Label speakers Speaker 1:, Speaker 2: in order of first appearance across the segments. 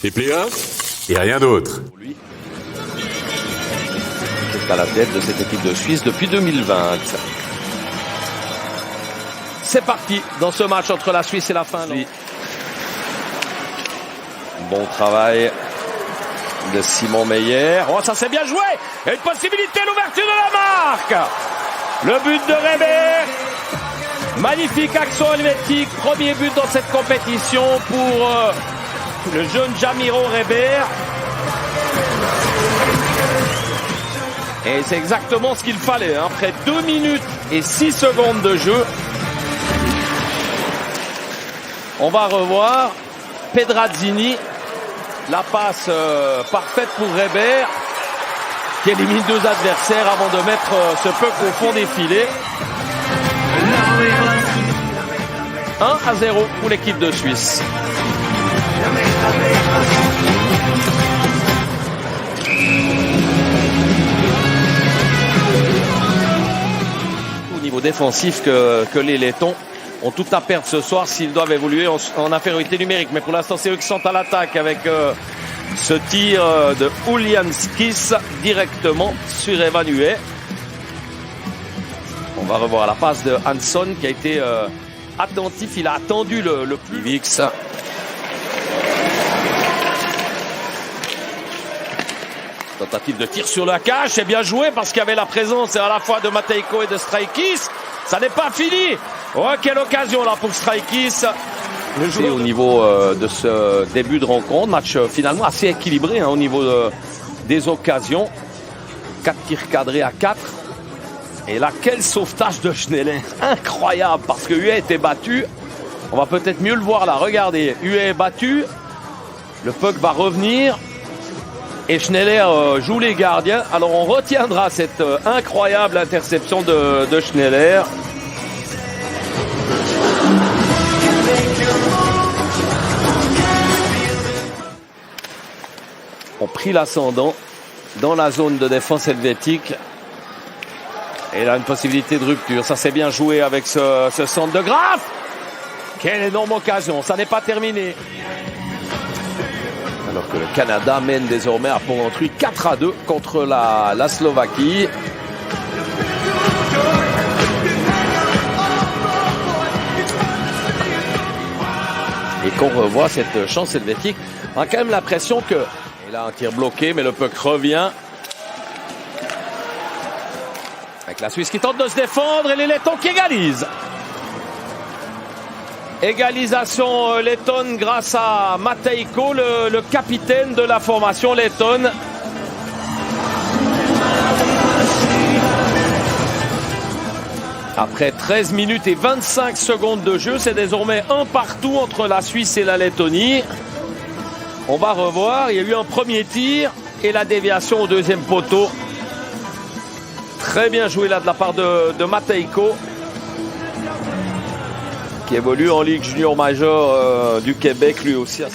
Speaker 1: Les playoffs et rien d'autre.
Speaker 2: Lui, qui est à la tête de cette équipe de Suisse depuis 2020. C'est parti dans ce match entre la Suisse et la Finlande. Bon travail de Simon Meyer. Oh, ça c'est bien joué. Et une possibilité, l'ouverture de la marque. Le but de Reber. Magnifique action helvétique. Premier but dans cette compétition pour le jeune Jamiro Reber. Et c'est exactement ce qu'il fallait. Après 2 minutes et 6 secondes de jeu. On va revoir Pedrazzini. La passe parfaite pour Reber, qui élimine 2 adversaires avant de mettre ce puck au fond des filets. 1-0 pour l'équipe de Suisse. Au niveau défensif que les Lettons ont tout à perdre ce soir s'ils doivent évoluer en infériorité numérique. Mais pour l'instant, c'est eux qui sont à l'attaque avec ce tir de Ulianskis directement sur Evan Huet. On va revoir la passe de Hansson qui a été attentif. Il a attendu le plus vite. Tentative de tir sur la cage. C'est bien joué parce qu'il y avait la présence à la fois de Matejko et de Straikis. Ça n'est pas fini. Oh, quelle occasion là pour Straikis. Au niveau de ce début de rencontre, match finalement assez équilibré au niveau des occasions. 4 tirs cadrés à 4. Et là, quel sauvetage de Schneider. Incroyable parce que Huet était battu. On va peut-être mieux le voir là. Regardez, Huet est battu. Le puck va revenir. Et Schneider joue les gardiens. Alors on retiendra cette incroyable interception de Schneider. On prit l'ascendant dans la zone de défense helvétique. Et là, une possibilité de rupture. Ça, c'est bien joué avec ce centre de Graf. Quelle énorme occasion. Ça n'est pas terminé. Alors que le Canada mène désormais à Pont-Ventruy 4-2 contre la Slovaquie. Et qu'on revoit cette chance helvétique. On a quand même l'impression que... Et là, un tir bloqué, mais le puck revient. Avec la Suisse qui tente de se défendre et les Lettons qui égalisent. Égalisation lettonne grâce à Matejko, le capitaine de la formation lettonne. Après 13 minutes et 25 secondes de jeu, c'est désormais un partout entre la Suisse et la Lettonie. On va revoir, il y a eu un premier tir et la déviation au deuxième poteau. Très bien joué là de la part de Matejko, qui évolue en Ligue junior majeure du Québec lui aussi. Des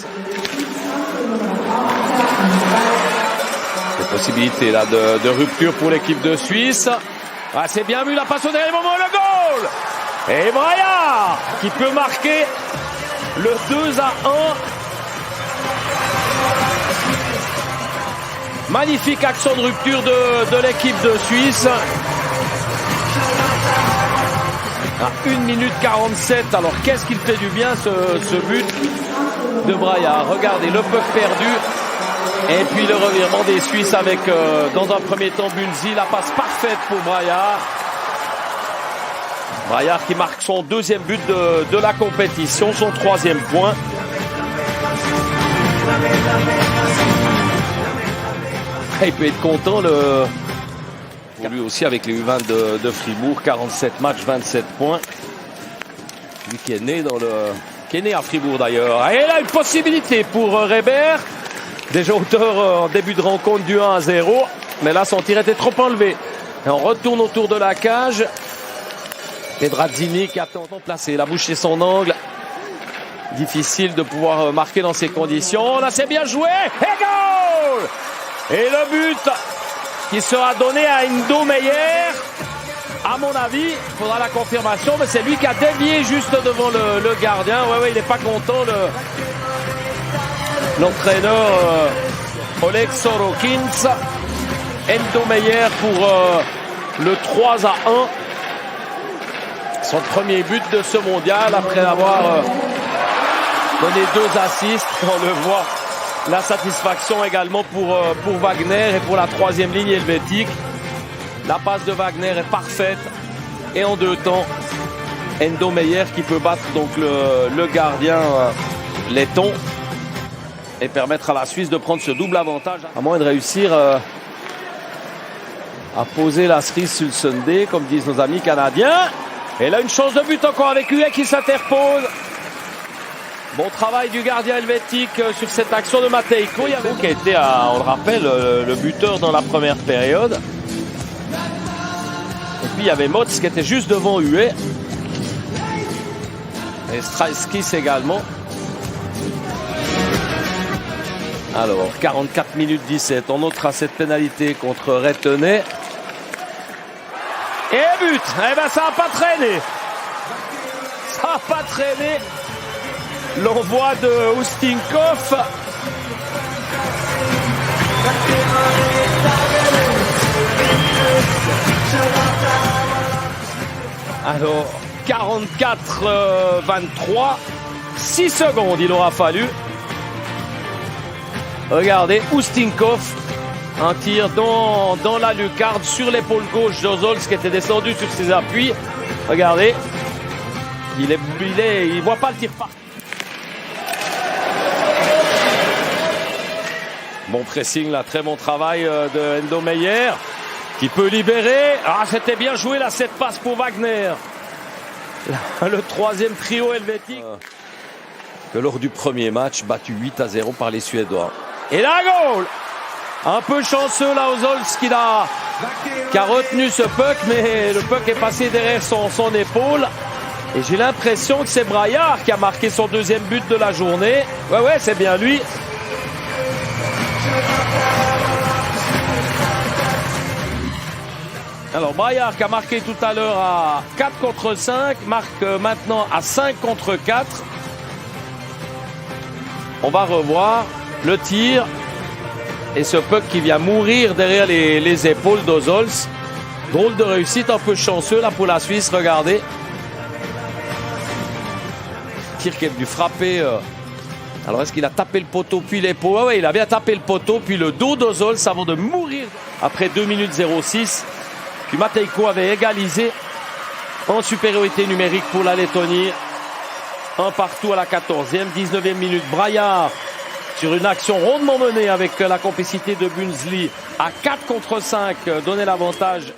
Speaker 2: possibilités là de rupture pour l'équipe de Suisse. Ah, c'est bien vu la passe au dernier moment, le goal. Et Braillard qui peut marquer le 2-1. Magnifique action de rupture de l'équipe de Suisse. À 1 minute 47. Alors qu'est-ce qu'il fait du bien ce but de Braillard. Regardez le puck perdu. Et puis le revirement des Suisses avec dans un premier temps Bunzi. La passe parfaite pour Braillard. Braillard qui marque son 2e but de la compétition. Son 3e point. Il peut être content lui aussi avec les U20 de Fribourg, 47 matchs, 27 points. Lui qui est né à Fribourg d'ailleurs. Et là une possibilité pour Reber, déjà auteur en début de rencontre du 1-0, mais là son tir était trop enlevé. Et on retourne autour de la cage. Pedrazzini qui a placé la bouche chez son angle. Difficile de pouvoir marquer dans ces conditions. Là c'est bien joué. Et goal! Et le but qui sera donné à Indo Meyer. À mon avis, il faudra la confirmation, mais c'est lui qui a dévié juste devant le gardien. Ouais, il n'est pas content l'entraîneur Oleg Sorokins. Endo Meyer pour le 3-1. Son premier but de ce mondial après avoir donné 2 assists. On le voit, la satisfaction également pour Wagner et pour la 3e ligne helvétique. La passe de Wagner est parfaite et en 2 temps, Endo Meyer qui peut battre donc le gardien letton et permettre à la Suisse de prendre ce double avantage. À moins de réussir à poser la cerise sur le Sunday, comme disent nos amis canadiens. Et là, une chance de but encore avec Huet qui s'interpose. Bon travail du gardien helvétique sur cette action de Matejko. Il y avait qui a été, on le rappelle, le buteur dans la première période. Et puis il y avait Motz qui était juste devant Huet. Et Straiskis également. Alors, 44 minutes 17. On notera cette pénalité contre Retenay. Et but. Eh ben, ça n'a pas traîné. Ça n'a pas traîné. L'envoi de Ustinkov. Alors, 44-23. 6 secondes, il aura fallu. Regardez, Ustinkov. Un tir dans la lucarne sur l'épaule gauche d'Ozols qui était descendu sur ses appuis. Regardez. Il voit pas le tir partir. Bon pressing là, très bon travail de Endo Meyer qui peut libérer. Ah, c'était bien joué là, cette passe pour Wagner. Le 3e trio helvétique. Que lors du premier match, battu 8-0 par les Suédois. Et la goal! Un peu chanceux là Ozols qui a retenu ce puck, mais le puck est passé derrière son épaule. Et j'ai l'impression que c'est Braillard qui a marqué son 2e but de la journée. Ouais, c'est bien lui. Alors Braillard qui a marqué tout à l'heure à 4 contre 5, marque maintenant à 5 contre 4. On va revoir le tir. Et ce puck qui vient mourir derrière les épaules d'Ozols. Drôle de réussite, un peu chanceux là pour la Suisse, regardez. Tir qui est venu frapper. Alors est-ce qu'il a tapé le poteau puis l'épaule? Oui, il a bien tapé le poteau puis le dos d'Ozols avant de mourir. Après 2 minutes 06. Puis Matejko avait égalisé en supériorité numérique pour la Lettonie. Un partout à la 14e, 19e minute. Braillard sur une action rondement menée avec la complicité de Bunzli à 4 contre 5 donnait l'avantage.